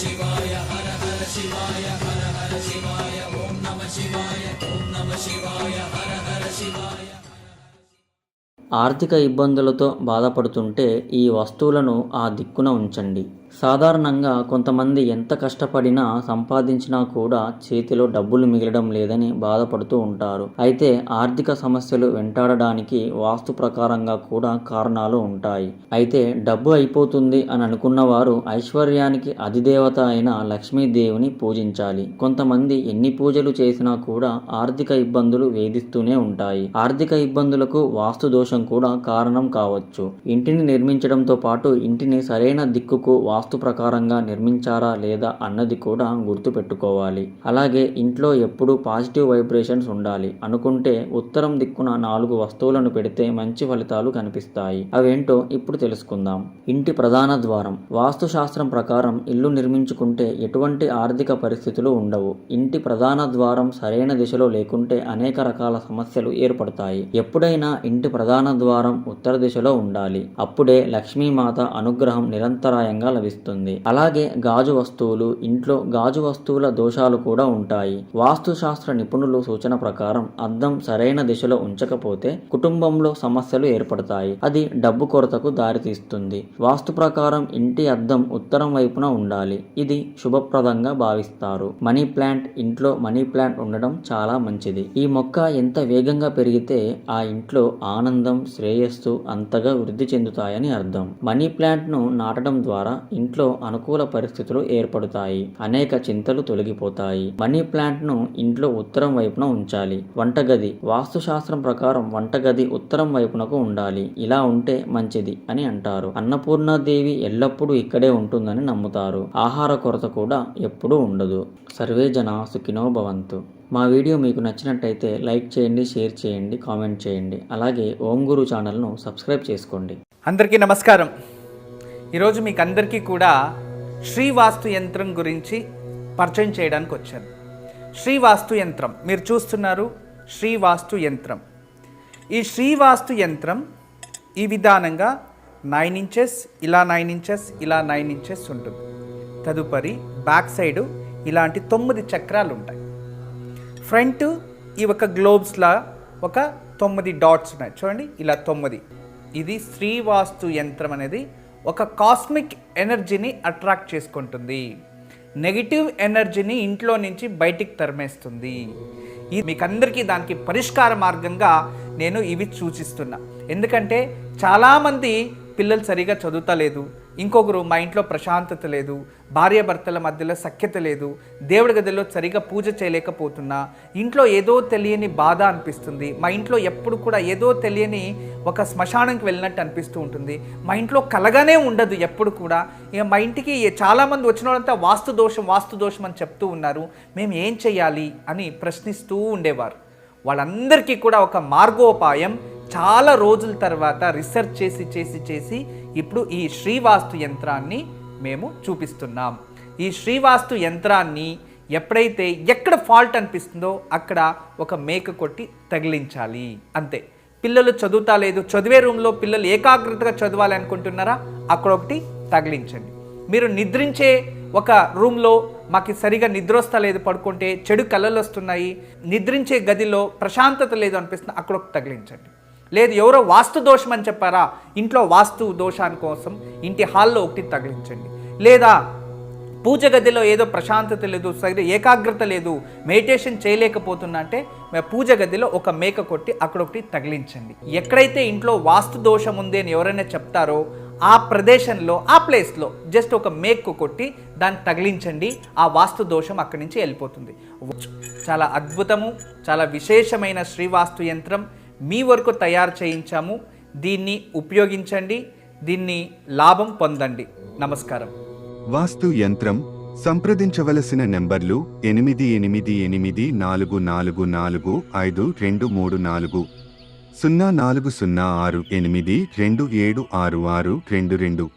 శివాయ హర హర శివాయ హర హర శివాయ ఓం నమః శివాయ ఓం నమః శివాయ హర హర శివాయ. ఆర్థిక ఇబ్బందులతో బాధపడుతుంటే ఈ వస్తువులను ఆ దిక్కున ఉంచండి. సాధారణంగా కొంతమంది ఎంత కష్టపడినా సంపాదించినా కూడా చేతిలో డబ్బులు మిగలడం లేదని బాధపడుతూ ఉంటారు. అయితే ఆర్థిక సమస్యలు వెంటాడడానికి వాస్తు ప్రకారంగా కూడా కారణాలు ఉంటాయి. అయితే డబ్బు అయిపోతుంది అని అనుకున్న వారు ఐశ్వర్యానికి అధిదేవత అయిన లక్ష్మీదేవిని పూజించాలి. కొంతమంది ఎన్ని పూజలు చేసినా కూడా ఆర్థిక ఇబ్బందులు వేధిస్తూనే ఉంటాయి. ఆర్థిక ఇబ్బందులకు వాస్తు దోషం కూడా కారణం కావచ్చు. ఇంటిని నిర్మించడంతో పాటు ఇంటిని సరైన దిక్కుకు వాస్తు ప్రకారంగా నిర్మించారా లేదా అన్నది కూడా గుర్తు పెట్టుకోవాలి. అలాగే ఇంట్లో ఎప్పుడూ పాజిటివ్ వైబ్రేషన్స్ ఉండాలి అనుకుంటే ఉత్తరం దిక్కున 4 వస్తువులను పెడితే మంచి ఫలితాలు కనిపిస్తాయి. అవేంటో ఇప్పుడు తెలుసుకుందాం. ఇంటి ప్రధాన ద్వారం. వాస్తు శాస్త్రం ప్రకారం ఇల్లు నిర్మించుకుంటే ఎటువంటి ఆర్థిక పరిస్థితులు ఉండవు. ఇంటి ప్రధాన ద్వారం సరైన దిశలో లేకుంటే అనేక రకాల సమస్యలు ఏర్పడతాయి. ఎప్పుడైనా ఇంటి ప్రధాన ద్వారం ఉత్తర దిశలో ఉండాలి. అప్పుడే లక్ష్మీమాత అనుగ్రహం నిరంతరాయంగా లభిస్తుంది. అలాగే గాజు వస్తువులు. ఇంట్లో గాజు వస్తువుల దోషాలు కూడా ఉంటాయి. వాస్తు శాస్త్ర నిపుణులు సూచన ప్రకారం అద్దం సరైన దిశలో ఉంచకపోతే కుటుంబంలో సమస్యలు ఏర్పడతాయి. అది డబ్బు కొరతకు దారితీస్తుంది. వాస్తు ప్రకారం ఇంటి అద్దం ఉత్తరం వైపున ఉండాలి. ఇది శుభప్రదంగా భావిస్తారు. Money plant. ఇంట్లో మనీ ప్లాంట్ ఉండడం చాలా మంచిది. ఈ మొక్క ఎంత వేగంగా పెరిగితే ఆ ఇంట్లో ఆనందం, శ్రేయస్సు అంతగా వృద్ధి చెందుతాయని అర్థం. మనీ ప్లాంట్ ను నాటడం ద్వారా ఇంట్లో అనుకూల పరిస్థితులు ఏర్పడతాయి. అనేక చింతలు తొలగిపోతాయి. మనీ ప్లాంట్ ను ఇంట్లో ఉత్తరం వైపున ఉంచాలి. వంటగది. వాస్తు శాస్త్రం ప్రకారం వంటగది ఉత్తరం వైపునకు ఉండాలి. ఇలా ఉంటే మంచిది అని అంటారు. అన్నపూర్ణాదేవి ఎల్లప్పుడూ ఇక్కడే ఉంటుందని నమ్ముతారు. ఆహార కొరత కూడా ఎప్పుడూ ఉండదు. సర్వే జనా సుఖినో భవంతు. మా వీడియో మీకు నచ్చినట్టయితే లైక్ చేయండి, షేర్ చేయండి, కామెంట్ చేయండి. అలాగే ఓం గురు ఛానల్ను సబ్స్క్రైబ్ చేసుకోండి. అందరికీ నమస్కారం. ఈరోజు మీకు అందరికీ కూడా శ్రీవాస్తు యంత్రం గురించి పరిచయం చేయడానికి వచ్చాను. శ్రీవాస్తు యంత్రం మీరు చూస్తున్నారు. శ్రీవాస్తు యంత్రం. ఈ శ్రీవాస్తు యంత్రం ఈ విధానంగా 9 ఇంచెస్, ఇలా 9 ఇంచెస్, ఇలా 9 ఇంచెస్ ఉంటుంది. తదుపరి బ్యాక్ సైడు ఇలాంటి 9 చక్రాలు ఉంటాయి. ఫ్రంట్ ఈ ఒక గ్లోబ్స్లా ఒక 9 డాట్స్ ఉన్నాయి చూడండి, ఇలా 9. ఇది శ్రీవాస్తు యంత్రం అనేది ఒక కాస్మిక్ ఎనర్జీని అట్రాక్ట్ చేసుకుంటుంది. నెగిటివ్ ఎనర్జీని ఇంట్లో నుంచి బయటికి తరిమేస్తుంది. ఇది మీకు అందరికీ దానికి పరిష్కార మార్గంగా నేను ఇవి సూచిస్తున్నా. ఎందుకంటే చాలామంది పిల్లలు సరిగా చదువుతలేదు, ఇంకొకరు మా ఇంట్లో ప్రశాంతత లేదు, భార్యాభర్తల మధ్యలో సఖ్యత లేదు, దేవుడి గదిలో సరిగా పూజ చేయలేకపోతున్నా, ఇంట్లో ఏదో తెలియని బాధ అనిపిస్తుంది, మా ఇంట్లో ఎప్పుడు కూడా ఏదో తెలియని ఒక శ్మశానానికి వెళ్ళినట్టు అనిపిస్తూ ఉంటుంది, మా ఇంట్లో కలగానే ఉండదు ఎప్పుడు కూడా. ఇక మా ఇంటికి చాలామంది వచ్చిన వాళ్ళంతా వాస్తు దోషం అని చెప్తూ ఉన్నారు, మేము ఏం చేయాలి అని ప్రశ్నిస్తూ ఉండేవారు. వాళ్ళందరికీ కూడా ఒక మార్గోపాయం చాలా రోజుల తర్వాత రీసెర్చ్ చేసి ఇప్పుడు ఈ శ్రీవాస్తు యంత్రాన్ని మేము చూపిస్తున్నాం. ఈ శ్రీవాస్తు యంత్రాన్ని ఎప్పుడైతే ఎక్కడ ఫాల్ట్ అనిపిస్తుందో అక్కడ ఒక మేక కొట్టి తగిలించాలి, అంతే. పిల్లలు చదువుతా లేదు, చదివే రూమ్లో పిల్లలు ఏకాగ్రతగా చదవాలి అనుకుంటున్నారా, అక్కడ ఒకటి తగిలించండి. మీరు నిద్రించే ఒక రూమ్లో మాకు సరిగా నిద్ర వస్తలేదు, పడుకుంటే చెడు కళలు వస్తున్నాయి, నిద్రించే గదిలో ప్రశాంతత లేదు అనిపిస్తుంది, అక్కడ ఒకటి తగిలించండి. లేదు ఎవరో వాస్తు దోషం అని చెప్పారా, ఇంట్లో వాస్తు దోషాని కోసం ఇంటి హాల్లో ఒకటి తగిలించండి. లేదా పూజ గదిలో ఏదో ప్రశాంతత లేదు, సరిగ్గా ఏకాగ్రత లేదు, మెడిటేషన్ చేయలేకపోతున్నా అంటే పూజ గదిలో ఒక మేక కొట్టి అక్కడ ఒకటి తగిలించండి. ఎక్కడైతే ఇంట్లో వాస్తు దోషం ఉంది అని ఎవరైనా చెప్తారో ఆ ప్రదేశంలో, ఆ ప్లేస్లో జస్ట్ ఒక మేకు కొట్టి దాన్ని తగిలించండి. ఆ వాస్తు దోషం అక్కడి నుంచి వెళ్ళిపోతుంది. చాలా అద్భుతము, చాలా విశేషమైన శ్రీవాస్తు యంత్రం మీ వరకు తయారు చేయించాము. దీన్ని ఉపయోగించండి, దీన్ని లాభం పొందండి. నమస్కారం. వాస్తు యంత్రం సంప్రదించవలసిన నెంబర్లు 8844452344 040682766622.